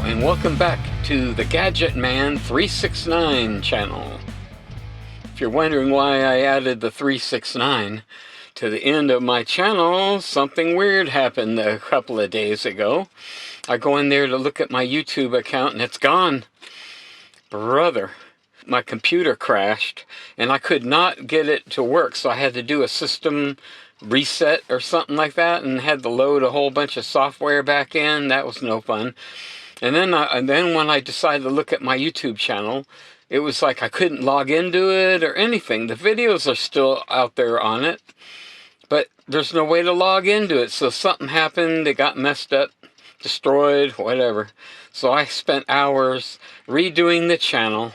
and welcome back to the Gadget Man 369 channel. If you're wondering why I added the 369 to the end of my channel, something weird happened a couple of days ago. I go in there to look at my YouTube account and it's gone. Brother, my computer crashed and I could not get it to work, so I had to do a system reset or something like that and had to load a whole bunch of software back in. That was no fun. And then when I decided to look at my YouTube channel, it was like I couldn't log into it or anything. The videos are still out there on it, but there's no way to log into it. So something happened, it got messed up, destroyed, whatever. So I spent hours redoing the channel,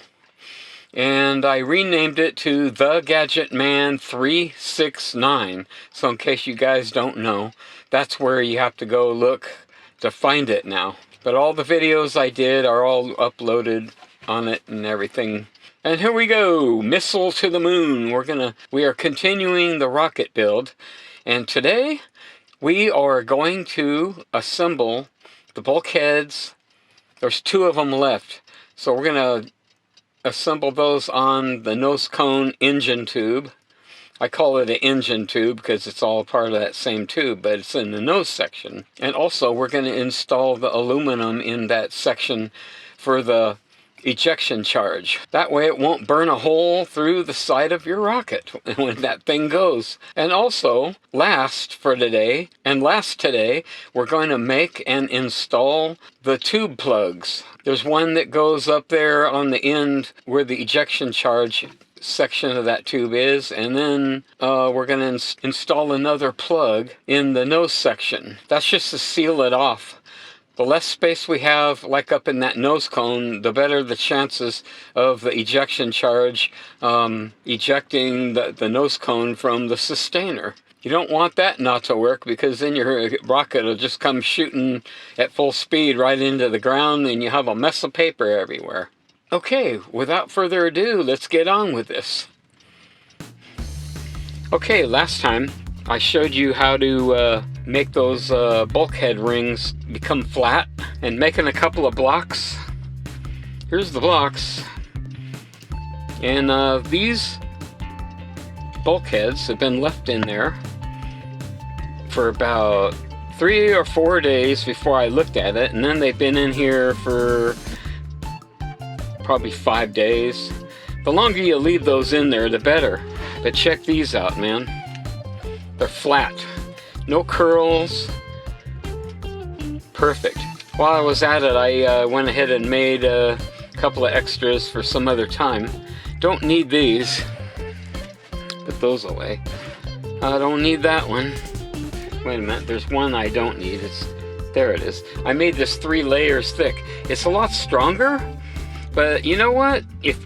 and I renamed it to The Gadget Man 369. So in case you guys don't know, that's where you have to go look to find it now. But all the videos I did are all uploaded on it and everything. And here we go, missile to the moon. We are continuing the rocket build, and today we are going to assemble the bulkheads. There's 2 of them left, so we're gonna assemble those on the nose cone engine tube. I call it an engine tube because it's all part of that same tube, but it's in the nose section. And also we're going to install the aluminum in that section for the ejection charge. That way it won't burn a hole through the side of your rocket when that thing goes. And also, last today, we're going to make and install the tube plugs. There's one that goes up there on the end where the ejection charge section of that tube is, and then we're going to install another plug in the nose section. That's just to seal it off. The less space we have, like up in that nose cone, the better the chances of the ejection charge ejecting the nose cone from the sustainer. You don't want that not to work, because then your rocket will just come shooting at full speed right into the ground and you have a mess of paper everywhere. Okay, without further ado, let's get on with this. Okay, last time I showed you how to make those bulkhead rings become flat, and making a couple of blocks. Here's the blocks, and these bulkheads have been left in there for about 3 or 4 days before I looked at it, and then they've been in here for probably 5 days. The longer you leave those in there, the better. But check these out, man. They're flat. No curls. Perfect. While I was at it, I went ahead and made a couple of extras for some other time. Don't need these. Put those away. I don't need that one. Wait a minute, there's one I don't need. There it is. I made this 3 layers thick. It's a lot stronger, but you know what? If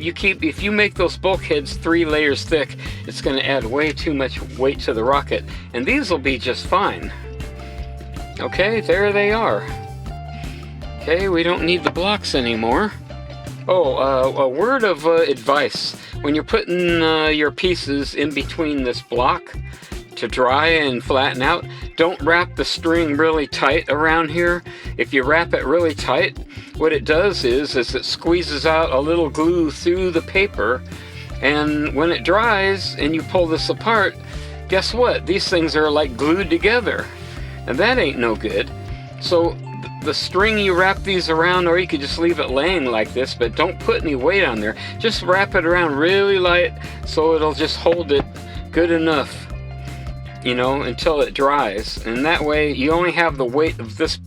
you make those bulkheads 3 layers thick, it's going to add way too much weight to the rocket, and these will be just fine. Okay, there they are. Okay, we don't need the blocks anymore. Oh, a word of advice. When you're putting your pieces in between this block to dry and flatten out, don't wrap the string really tight around here. If you wrap it really tight, what it does is it squeezes out a little glue through the paper, and when it dries and you pull this apart, guess what? These things are like glued together, and that ain't no good. So the string, you wrap these around, or you could just leave it laying like this, but don't put any weight on there. Just wrap it around really light so it'll just hold it good enough, you know, until it dries. And that way you only have the weight of this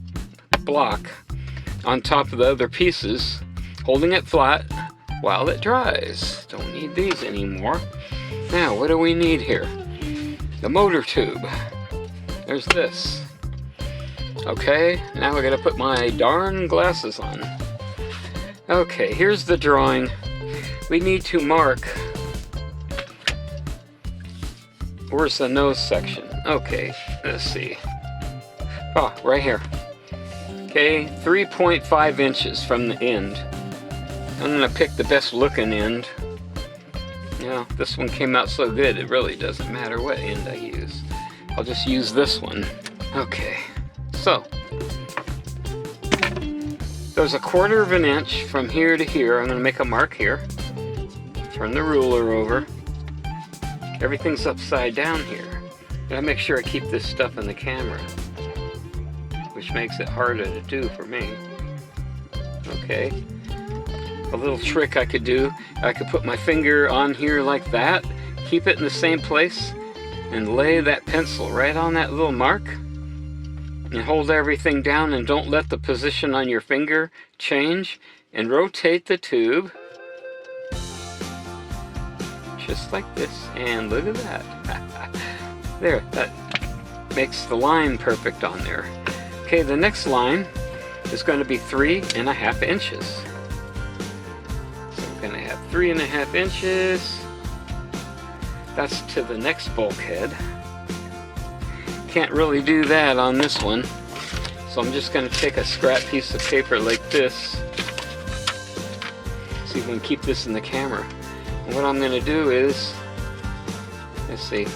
block on top of the other pieces, holding it flat while it dries. Don't need these anymore. Now, what do we need here? The motor tube. There's this. Okay, now I gotta put my darn glasses on. Okay, here's the drawing. We need to mark, where's the nose section? Okay, let's see. Oh, right here. Okay, 3.5 inches from the end. I'm gonna pick the best looking end. Yeah, this one came out so good, it really doesn't matter what end I use. I'll just use this one. Okay, so There's a 1/4 of an inch from here to here. I'm going to make a mark here. Turn the ruler over. Everything's upside down here. Gotta make sure I keep this stuff in the camera, which makes it harder to do for me. Okay. A little trick I could do, I could put my finger on here like that, keep it in the same place, and lay that pencil right on that little mark, and hold everything down, and don't let the position on your finger change, and rotate the tube just like this, and look at that. There, that makes the line perfect on there. Okay, the next line is going to be 3.5 inches. So we're going to have 3.5 inches. That's to the next bulkhead. Can't really do that on this one, so I'm just going to take a scrap piece of paper like this. See if we can keep this in the camera. And what I'm going to do is, let's see, you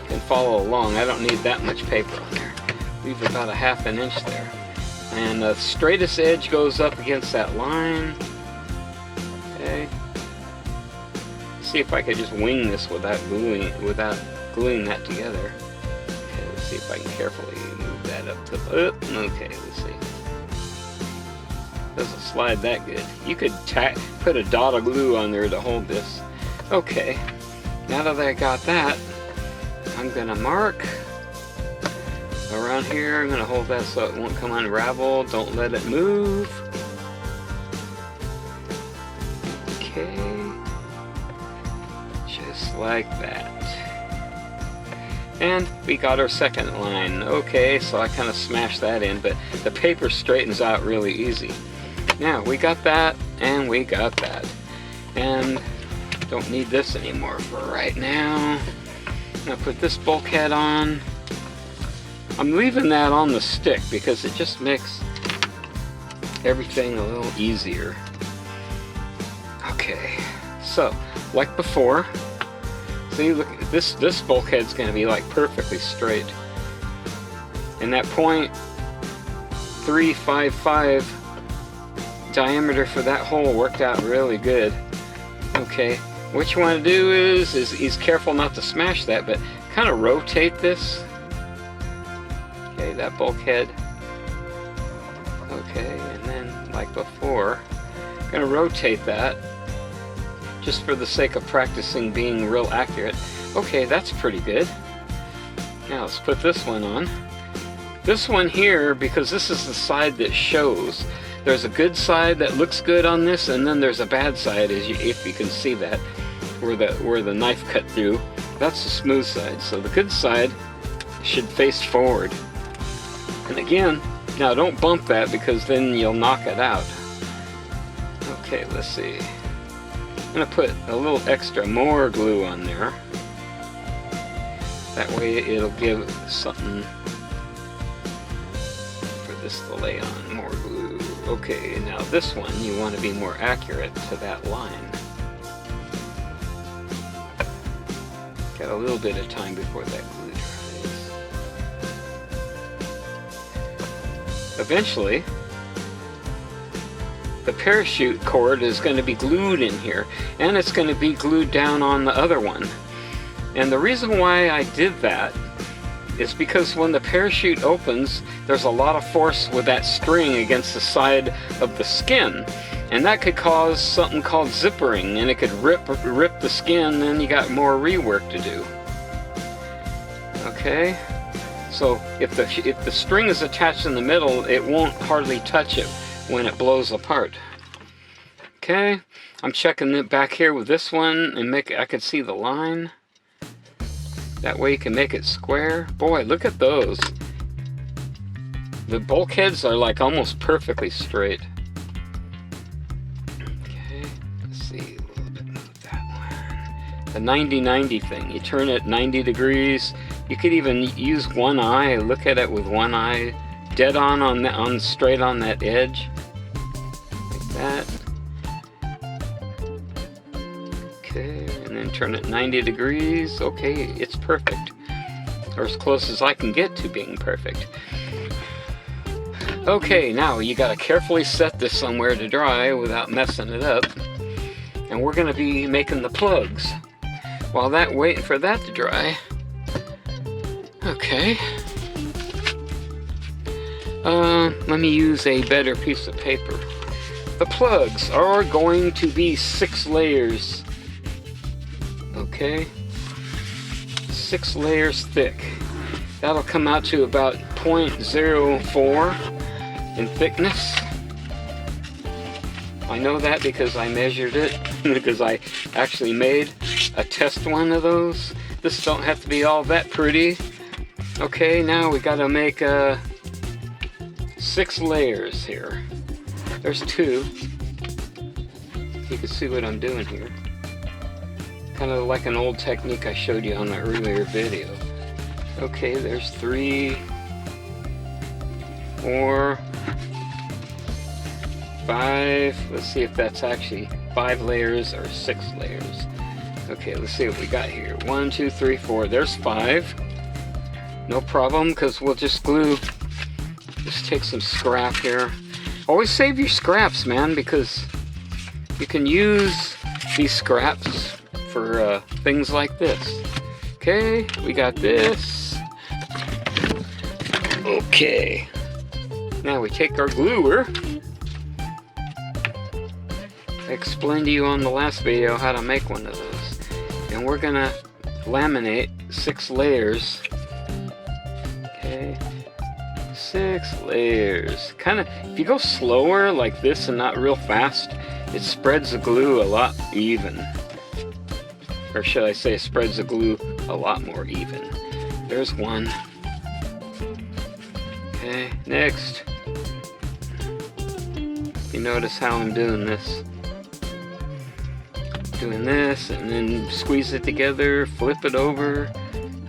can follow along. I don't need that much paper on there. Leave about a 1/2 inch there. And the straightest edge goes up against that line. Okay. See if I could just wing this without gluing that together. Okay, let's see if I can carefully move that up to the, okay, let's see. Doesn't slide that good. You could put a dot of glue on there to hold this. Okay, now that I got that, I'm gonna mark around here. I'm gonna hold that so it won't come unraveled. Don't let it move. Okay, just like that. And we got our second line. Okay, so I kind of smashed that in, but the paper straightens out really easy. Now, we got that, and we got that. And don't need this anymore for right now. I'm gonna put this bulkhead on. I'm leaving that on the stick because it just makes everything a little easier. Okay, so like before, see, look, this bulkhead's gonna be like perfectly straight. And that .355 diameter for that hole worked out really good. Okay, what you want to do is careful not to smash that, but kind of rotate this. Okay, that bulkhead. Okay, and then like before, I'm going to rotate that just for the sake of practicing being real accurate. Okay, that's pretty good. Now let's put this one on. This one here, because this is the side that shows. There's a good side that looks good on this, and then there's a bad side, if you can see that, where the knife cut through. That's the smooth side. So the good side should face forward. And again, now don't bump that because then you'll knock it out. Okay, let's see. I'm gonna put a little extra more glue on there. That way it'll give something for this to lay on, more glue. Okay, now this one, you want to be more accurate to that line. Got a little bit of time before that glue dries. Eventually, the parachute cord is going to be glued in here, and it's going to be glued down on the other one. And the reason why I did that is because when the parachute opens, there's a lot of force with that string against the side of the skin, and that could cause something called zippering, and it could rip the skin, and you got more rework to do. Okay, so if the string is attached in the middle, it won't hardly touch it when it blows apart. Okay, I'm checking it back here with this one, and I can see the line. That way you can make it square. Boy, look at those. The bulkheads are like almost perfectly straight. Okay, let's see, a little bit, move that one. The 90-90 thing, you turn it 90 degrees. You could even use one eye, look at it with one eye, dead on straight on that edge. Like that. Okay, and then turn it 90 degrees. Okay, it's perfect. Or as close as I can get to being perfect. Okay, now you gotta carefully set this somewhere to dry without messing it up. And we're gonna be making the plugs. While waiting for that to dry. Okay. Let me use a better piece of paper. The plugs are going to be 6 layers. Okay. 6 layers thick. That'll come out to about 0.04 in thickness. I know that because I measured it, because I actually made a test one of those. This don't have to be all that pretty. Okay, now we gotta make 6 layers here. There's 2. You can see what I'm doing here. Kind of like an old technique I showed you on the earlier video. Okay, there's 3, 4, 5. Let's see if that's actually 5 layers or 6 layers. Okay, let's see what we got here. 1, 2, 3, 4. There's 5. No problem, because we'll just take some scrap here. Always save your scraps, man, because you can use these scraps for things like this. Okay, we got this. Okay. Now we take our gluer. I explained to you on the last video how to make one of those. And we're gonna laminate 6 layers. Okay. 6 layers. Kinda, if you go slower like this and not real fast, it spreads the glue a lot even. Or should I say, it spreads the glue a lot more even. There's 1. Okay, next. You notice how I'm doing this. Doing this, and then squeeze it together, flip it over.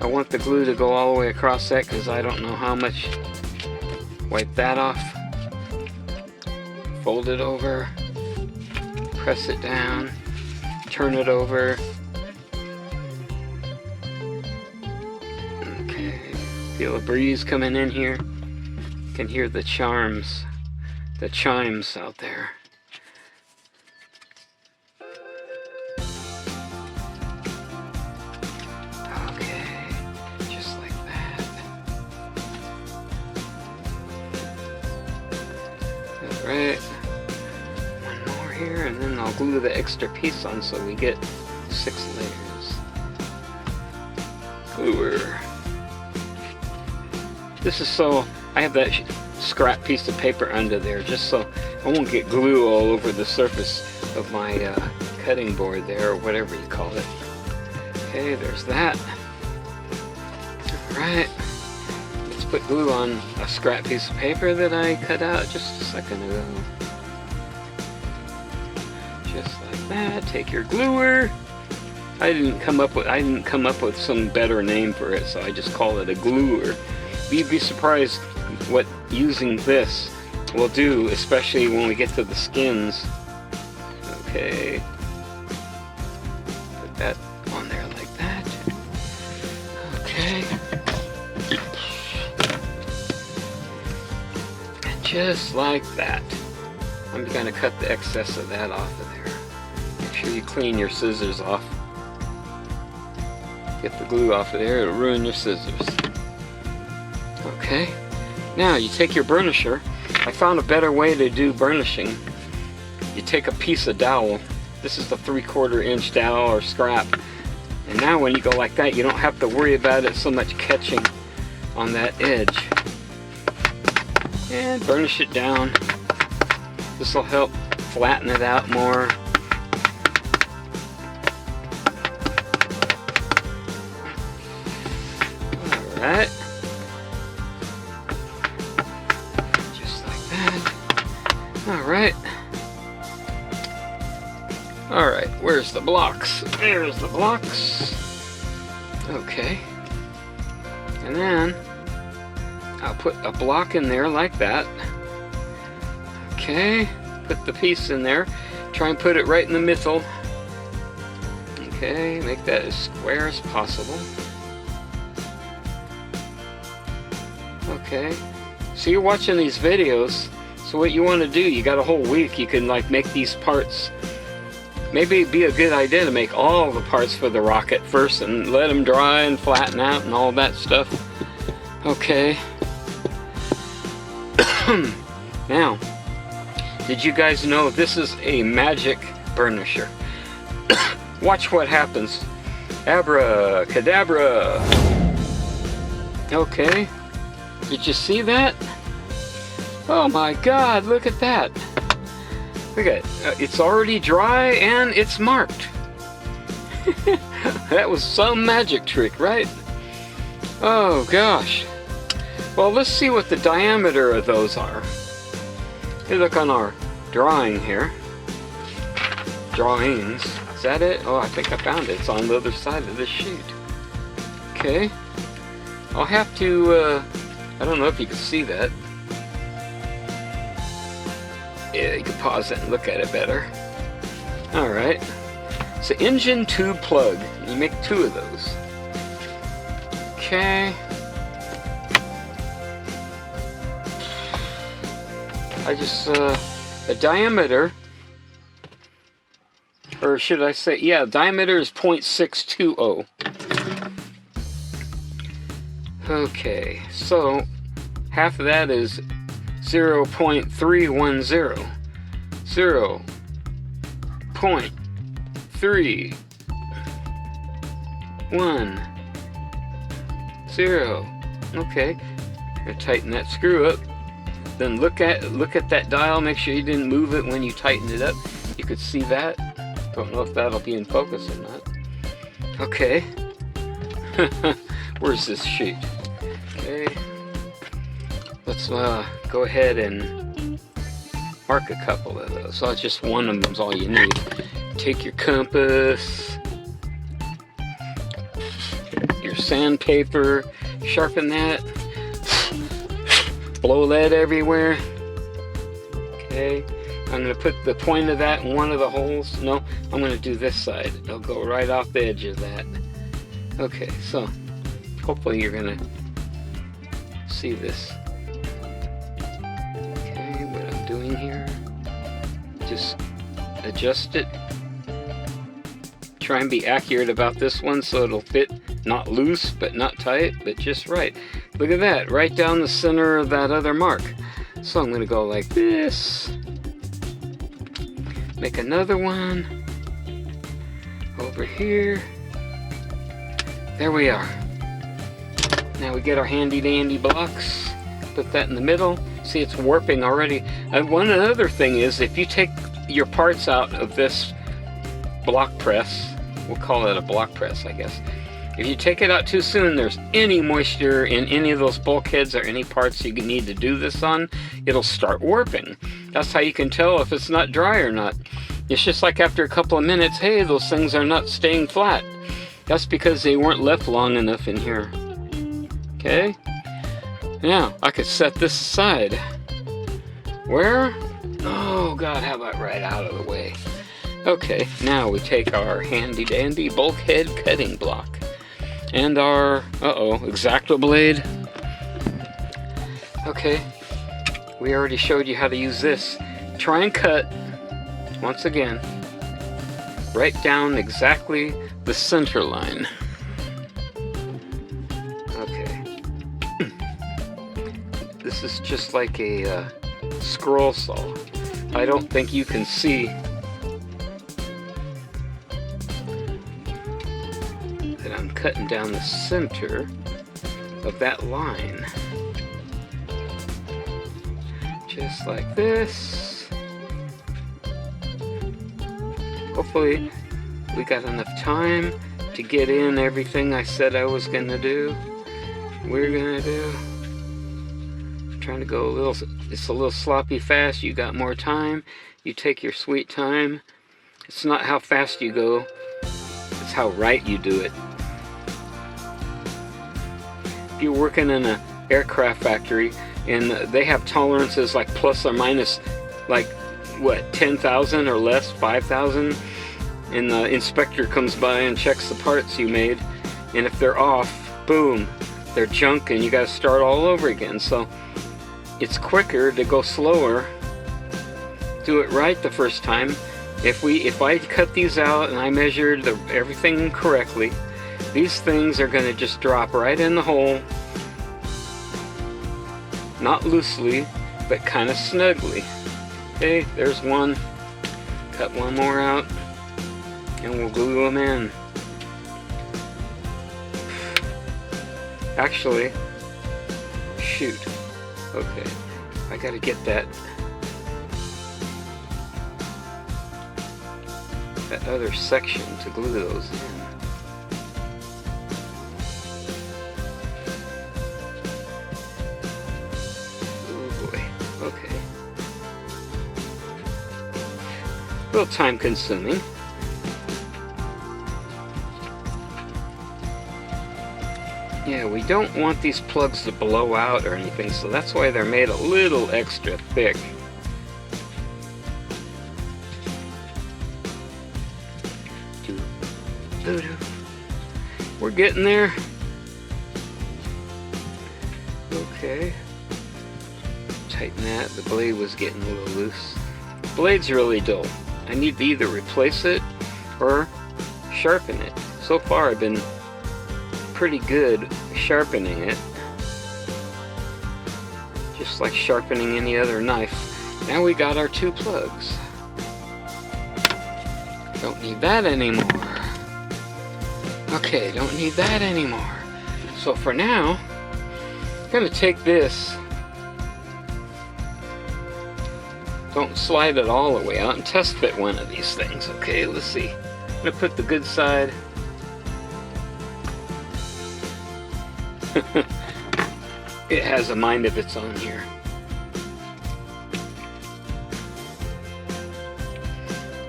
I want the glue to go all the way across that because I don't know how much. Wipe that off. Fold it over. Press it down. Turn it over. Okay. Feel a breeze coming in here. You can hear the chimes out there. Right, 1 more here, and then I'll glue the extra piece on so we get 6 layers. Gluer. This is so I have that scrap piece of paper under there just so I won't get glue all over the surface of my cutting board there, or whatever you call it. Okay, there's that. Alright. Put glue on a scrap piece of paper that I cut out just a second ago. Just like that. Take your gluer. I didn't come up with some better name for it, so I just call it a gluer. You'd be surprised what using this will do, especially when we get to the skins. Okay. Put that on there like that. Okay. Just like that. I'm going to cut the excess of that off of there. Make sure you clean your scissors off. Get the glue off of there, it'll ruin your scissors. Okay. Now you take your burnisher. I found a better way to do burnishing. You take a piece of dowel. This is the 3/4 inch dowel or scrap. And now when you go like that, you don't have to worry about it so much catching on that edge. And burnish it down. This will help flatten it out more. Alright. Just like that. Alright. Alright, where's the blocks? There's the blocks. Okay. And then I'll put a block in there like that. Okay, put the piece in there. Try and put it right in the middle. Okay, make that as square as possible. Okay, So you're watching these videos, so what you want to do, you got a whole week, you can like make these parts. Maybe it'd be a good idea to make all the parts for the rocket first and let them dry and flatten out and all that stuff. Okay. Now, did you guys know this is a magic burnisher? Watch what happens. Abracadabra. Okay. Did you see that? Oh my God, look at that. Look at it. It's already dry and it's marked. That was some magic trick, right? Oh gosh. Well, let's see what the diameter of those are. You look on our drawing here. Drawings. Is that it? Oh, I think I found it. It's on the other side of this sheet. Okay. I'll have to, I don't know if you can see that. Yeah, you can pause it and look at it better. Alright. It's an engine tube plug. You make 2 of those. Okay. I just, the diameter, or should I say, yeah, diameter is 0.620. Okay, so half of that is 0.310. 0.310. Okay, gonna tighten that screw up. Then look at that dial. Make sure you didn't move it when you tightened it up. You could see that. Don't know if that'll be in focus or not. Okay. Where's this sheet? Okay. Let's go ahead and mark a couple of those. So just one of them's all you need. Take your compass, your sandpaper, sharpen that, blow that everywhere. Okay, I'm going to put the point of that in one of the holes. No, I'm going to do this side. It'll go right off the edge of that. Okay, so hopefully you're going to see this. Okay, what I'm doing here, just adjust it. Try and be accurate about this one so it'll fit, not loose but not tight, but just right. Look at that, right down the center of that other mark. So I'm going to go like this. Make another one over here. There we are. Now we get our handy dandy blocks. Put that in the middle. See, it's warping already. One other thing is, if you take your parts out of this block press, we'll call it a block press, I guess. If you take it out too soon, there's any moisture in any of those bulkheads or any parts you need to do this on, it'll start warping. That's how you can tell if it's not dry or not. It's just like after a couple of minutes, hey, those things are not staying flat. That's because they weren't left long enough in here. Okay? Now, I could set this aside. Where? Oh God, how about right out of the way? Okay, now we take our handy dandy bulkhead cutting block and our, X-Acto blade. Okay, we already showed you how to use this. Try and cut, once again, right down exactly the center line. Okay. This is just like a scroll saw. I don't think you can see that I'm cutting down the center of that line. Just like this. Hopefully we got enough time to get in everything I said I was gonna do. We're gonna do. Trying to go a little, it's a little sloppy fast. You got more time, you take your sweet time. It's not how fast you go, it's how right you do it. If you're working in an aircraft factory and they have tolerances like plus or minus like what, 10,000 or less, 5,000, and the inspector comes by and checks the parts you made, and if they're off, boom, they're junk and you gotta start all over again. So it's quicker to go slower. Do it right the first time. If I cut these out and I measured everything correctly, these things are going to just drop right in the hole. Not loosely, but kind of snugly. Okay, there's one. Cut one more out, and we'll glue them in. Actually, shoot. Okay, I gotta get that other section to glue those in. Oh boy, okay. A little time consuming. Yeah, we don't want these plugs to blow out or anything, so that's why they're made a little extra thick. We're getting there. Okay. Tighten that. The blade was getting a little loose. The blade's really dull. I need to either replace it or sharpen it. So far I've been pretty good sharpening it. Just like sharpening any other knife. Now we got our 2 plugs. Don't need that anymore. Okay, don't need that anymore. So for now, I'm going to take this. Don't slide it all the way out and test fit one of these things. Okay, let's see. I'm going to put the good side. It has a mind of its own here.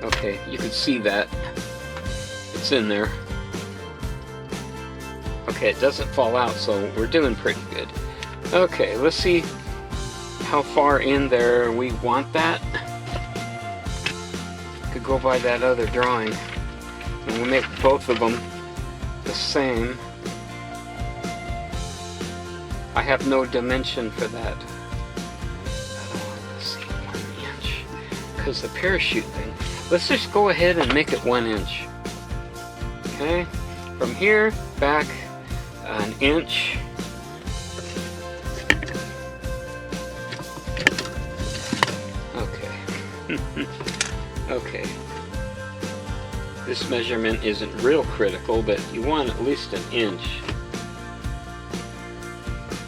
Okay, you can see that. It's in there. Okay, it doesn't fall out, so we're doing pretty good. Okay, let's see how far in there we want that. Could go by that other drawing, and we'll make both of them the same. I have no dimension for that. Let's see, 1 inch. Because the parachute thing. Let's just go ahead and make it 1 inch. Okay, from here back 1 inch. Okay. Okay. This measurement isn't real critical, but you want at least 1 inch.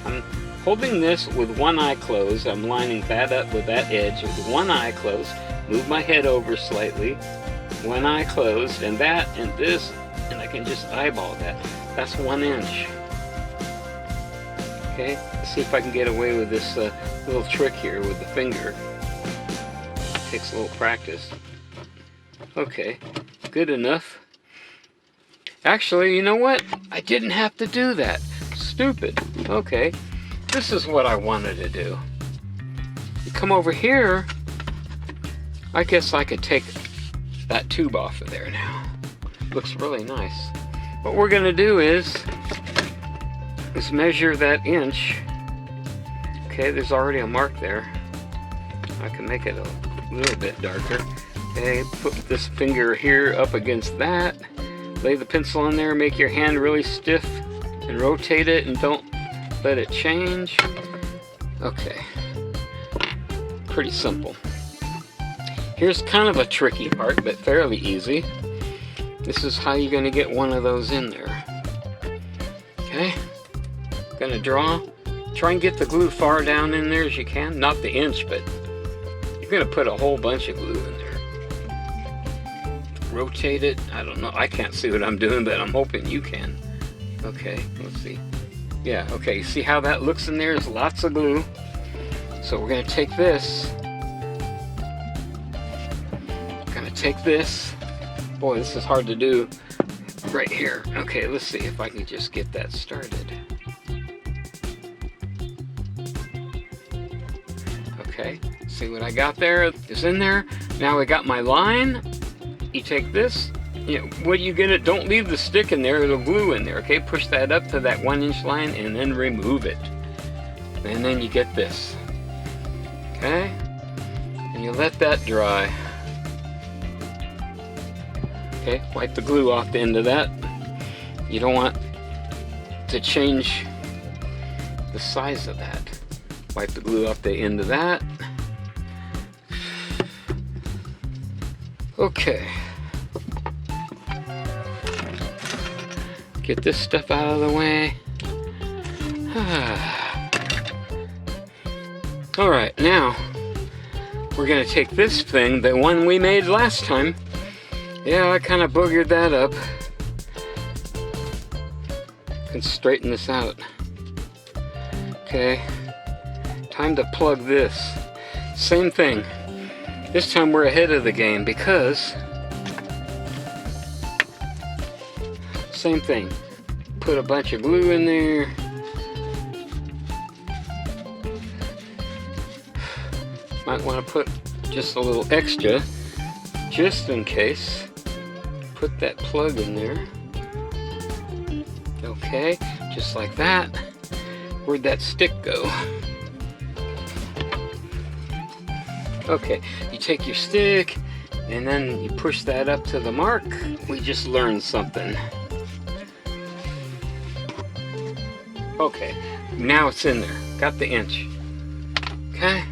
I'm holding this with one eye closed. I'm lining that up with that edge with one eye closed. Move my head over slightly. One eye closed, and that and this, and I can just eyeball that. That's 1 inch. Okay, let's see if I can get away with this little trick here with the finger. Takes a little practice. Okay, good enough. Actually, you know what? I didn't have to do that. Stupid. Okay, this is what I wanted to do. You come over here. I guess I could take that tube off of there now. Looks really nice. What we're gonna do is measure that inch. Okay, there's already a mark there. I can make it a little bit darker. Okay, put this finger here up against that. Lay the pencil on there, make your hand really stiff and rotate it and don't let it change. Okay, pretty simple. Here's kind of a tricky part, but fairly easy. This is how you're going to get one of those in there. Okay, gonna try and get the glue far down in there as you can. Not the inch, but you're going to put a whole bunch of glue in there. Rotate it. I don't know. I can't see what I'm doing, but I'm hoping you can. Okay, let's see. Yeah, okay, see how that looks in there? There's lots of glue. So we're going to take this. Take this. Boy, this is hard to do right here. Okay, let's see if I can just get that started. Okay, see what I got there is in there. Now I got my line. You take this. You know, what are you gonna? Don't leave the stick in there. It'll glue in there. Okay, push that up to that 1 inch line and then remove it. And then you get this. Okay, and you let that dry. Okay, wipe the glue off the end of that. You don't want to change the size of that. Wipe the glue off the end of that. Okay. Get this stuff out of the way. Alright, now we're going to take this thing, the one we made last time. Yeah, I kind of boogered that up. Can straighten this out. Okay, time to plug this. Same thing. This time we're ahead of the game because same thing. Put a bunch of glue in there. Might want to put just a little extra just in case. Put that plug in there. Okay, just like that. Where'd that stick go? Okay, you take your stick and then you push that up to the mark. We just learned something. Okay, now it's in there. Got the inch. Okay,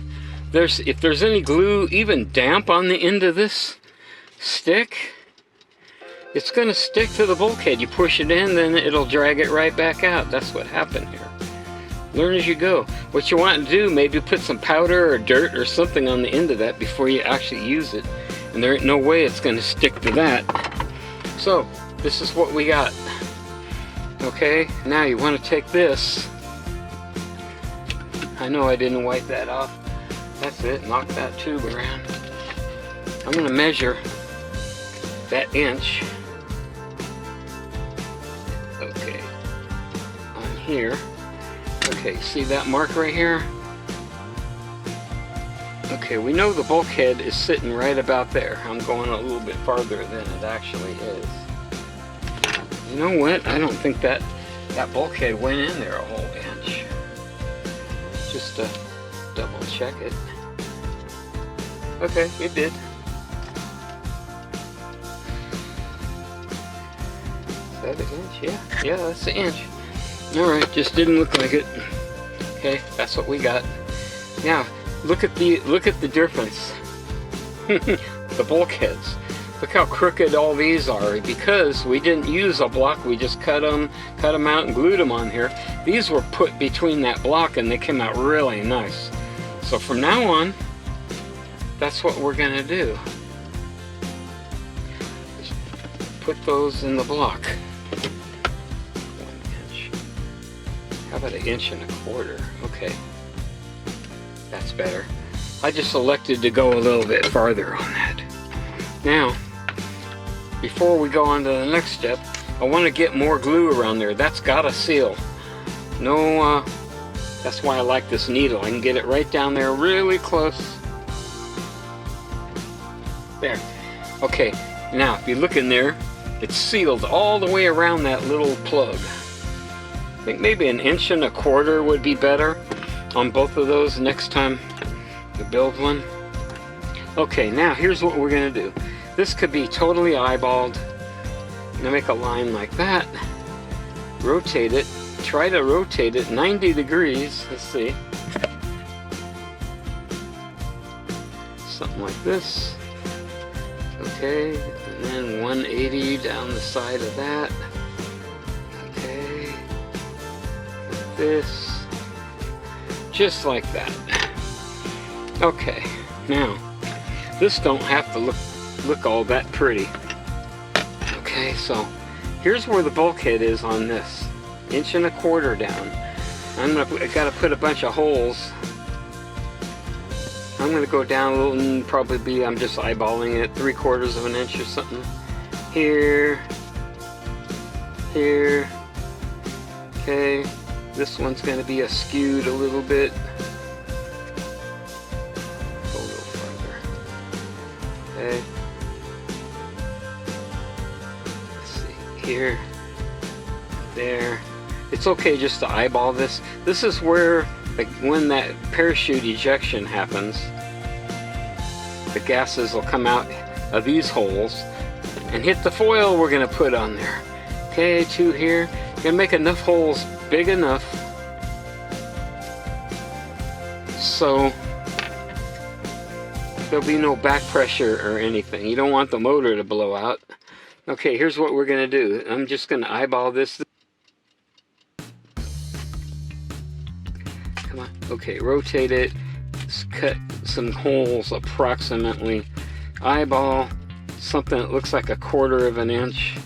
if there's any glue even damp on the end of this stick, it's going to stick to the bulkhead. You push it in, then it'll drag it right back out. That's what happened here. Learn as you go. What you want to do, maybe put some powder or dirt or something on the end of that before you actually use it. And there ain't no way it's going to stick to that. So, this is what we got. Okay, now you want to take this. I know I didn't wipe that off. That's it, knock that tube around. I'm going to measure that inch. Okay, on here. Okay, see that mark right here? Okay, we know the bulkhead is sitting right about there. I'm going a little bit farther than it actually is. You know what? I don't think that bulkhead went in there a whole inch. Just to double check it. Okay, it did. Is that an inch? Yeah, that's an inch. Alright, just didn't look like it. Okay, that's what we got. Now, look at the difference. The bulkheads. Look how crooked all these are because we didn't use a block, we just cut them out and glued them on here. These were put between that block and they came out really nice. So from now on, that's what we're gonna do. Just put those in the block. 1 inch. How about 1.25 inches? Okay, that's better. I just elected to go a little bit farther on that. Now, before we go on to the next step, I want to get more glue around there. That's got to seal. No, that's why I like this needle. I can get it right down there really close. There. Okay, now if you look in there, it's sealed all the way around that little plug. I think maybe 1.25 inches would be better on both of those next time you build one. Okay, now here's what we're going to do. This could be totally eyeballed. I'm going to make a line like that. Rotate it. Try to rotate it 90 degrees. Let's see. Something like this. Okay, and then 180 down the side of that. Okay, like this. Just like that. Okay, now, this don't have to look all that pretty. Okay, so here's where the bulkhead is on this. 1.25 inches down. I gotta put a bunch of holes. I'm gonna go down a little and probably be, I'm just eyeballing it, 3/4 inch or something. Here. Here. Okay. This one's gonna be skewed a little bit. Go a little farther. Okay. Let's see. Here. There. It's okay just to eyeball this. This is where when that parachute ejection happens, the gases will come out of these holes and hit the foil we're going to put on there. Okay, 2 here. You're going to make enough holes big enough so there'll be no back pressure or anything. You don't want the motor to blow out. Okay, here's what we're going to do. I'm just going to eyeball this. Come on. Okay, rotate it. Cut some holes approximately. Eyeball something that looks like 1/4 of an inch.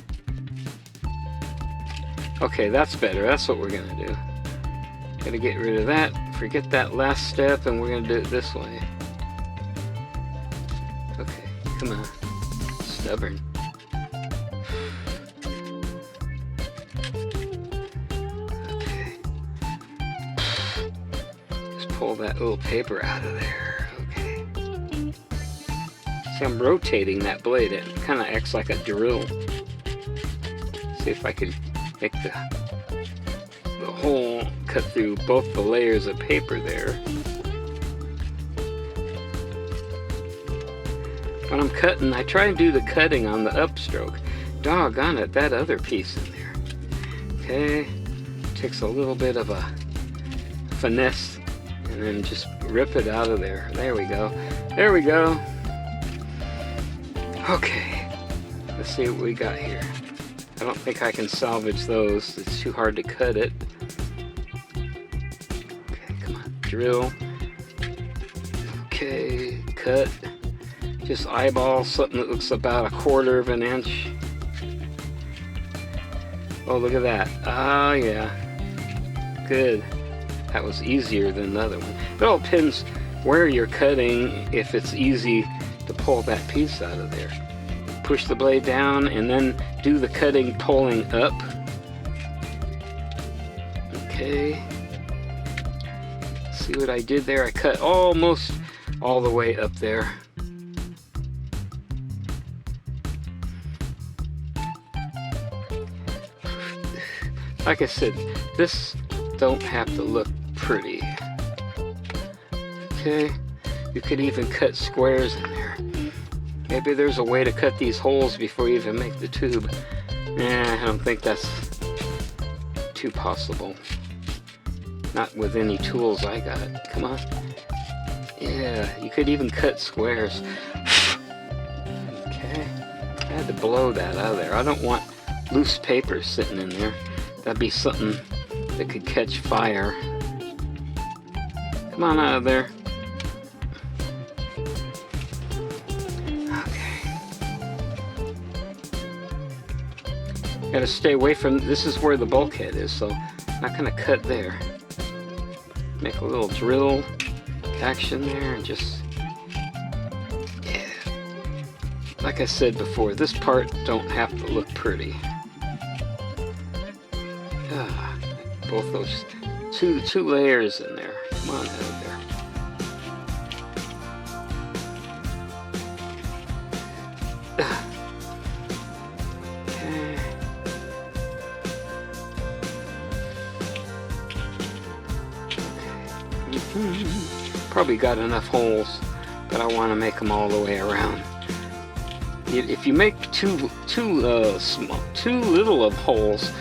Okay, that's better. That's what we're going to do. Gotta get rid of that. Forget that last step, and we're going to do it this way. Okay, come on. Stubborn. Okay. Just pull that little paper out of there. Okay. See, I'm rotating that blade. It kind of acts like a drill. See if I can make the hole cut through both the layers of paper there. When I'm cutting, I try and do the cutting on the upstroke. Doggone it, that other piece in there. Okay, takes a little bit of a finesse, and then just rip it out of there. There we go. There we go. Okay, let's see what we got here. I don't think I can salvage those. It's too hard to cut it. Okay, come on. Drill. Okay, cut. Just eyeball something that looks about 1/4 of an inch. Oh, look at that. Ah, yeah. Good. That was easier than the other one. It all depends where you're cutting, if it's easy to pull that piece out of there. Push the blade down and then do the cutting pulling up. Okay. See what I did there? I cut almost all the way up there. Like I said, this don't have to look pretty. Okay. You could even cut squares in there. Maybe there's a way to cut these holes before you even make the tube. I don't think that's too possible. Not with any tools I got. Come on. Yeah, you could even cut squares. Okay. I had to blow that out of there. I don't want loose paper sitting in there. That'd be something that could catch fire. Come on out of there. Gotta stay away from, this is where the bulkhead is, so I'm not gonna cut there. Make a little drill action there and just, yeah. Like I said before, this part don't have to look pretty. Both those two layers in there. Come on out of there. Probably got enough holes, but I want to make them all the way around. If you make too little of holes,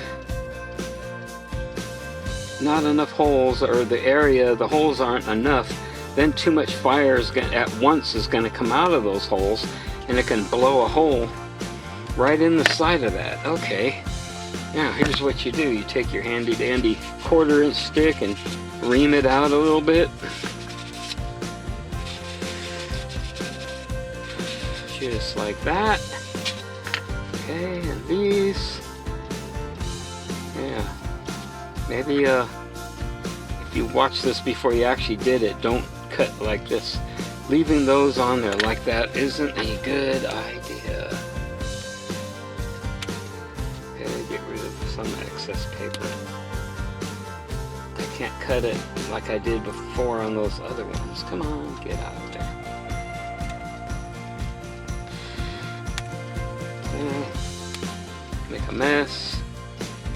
not enough holes, or the holes aren't enough, then too much fire at once is going to come out of those holes, and it can blow a hole right in the side of that. Okay, now here's what you do. You take your handy dandy 1/4 inch stick and ream it out a little bit. Just like that. Okay, and these. Yeah. Maybe if you watch this before you actually did it, don't cut like this. Leaving those on there like that isn't a good idea. Okay, get rid of some excess paper. I can't cut it like I did before on those other ones. Come on, get out of there. Okay. Make a mess.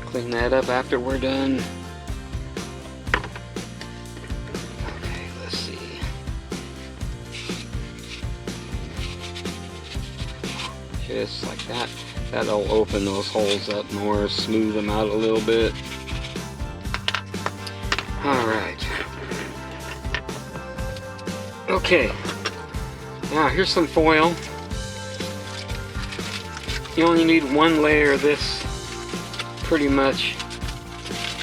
Clean that up after we're done. just like that. That'll open those holes up more, smooth them out a little bit. Alright. Okay. Now here's some foil. You only need one layer of this, pretty much.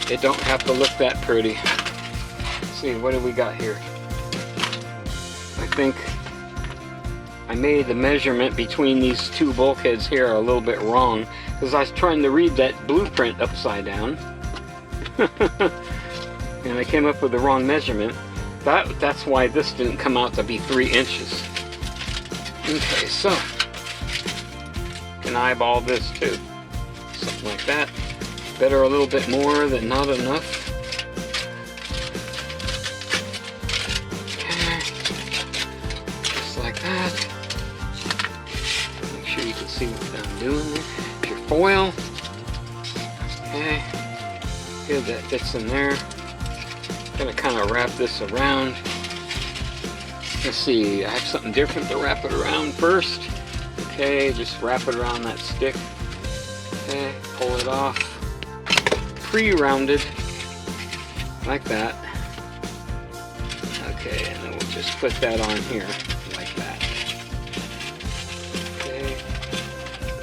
It don't have to look that pretty. Let's see, what do we got here? I think I made the measurement between these two bulkheads here a little bit wrong, because I was trying to read that blueprint upside down. And I came up with the wrong measurement. That's why this didn't come out to be 3 inches. Okay, so can eyeball this too. Something like that. Better a little bit more than not enough. Okay. Just like that. Make sure you can see what I'm doing there. Your foil. Okay. Good, that fits in there. Gonna kind of wrap this around. Let's see, I have something different to wrap it around first. Okay, just wrap it around that stick. Okay, pull it off. Pre-rounded, like that. Okay, and then we'll just put that on here, like that. Okay,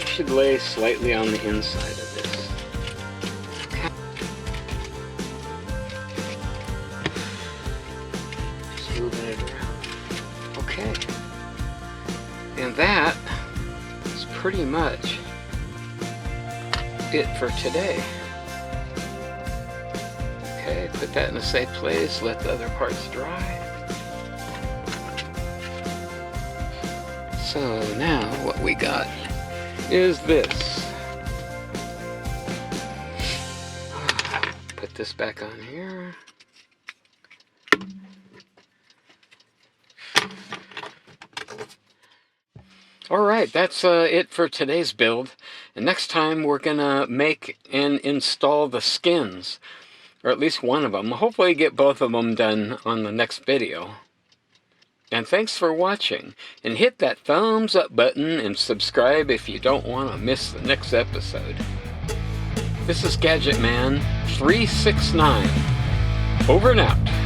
it should lay slightly on the inside of this. Okay. Just moving it around. Okay, and that is pretty much it for today. Okay, put that in a safe place, let the other parts dry. So now what we got is this. Put this back on here. Alright, that's it for today's build. And next time we're gonna make and install the skins. Or at least one of them. Hopefully get both of them done on the next video. And thanks for watching. And hit that thumbs up button and subscribe if you don't want to miss the next episode. This is Gadget Man 369. Over and out.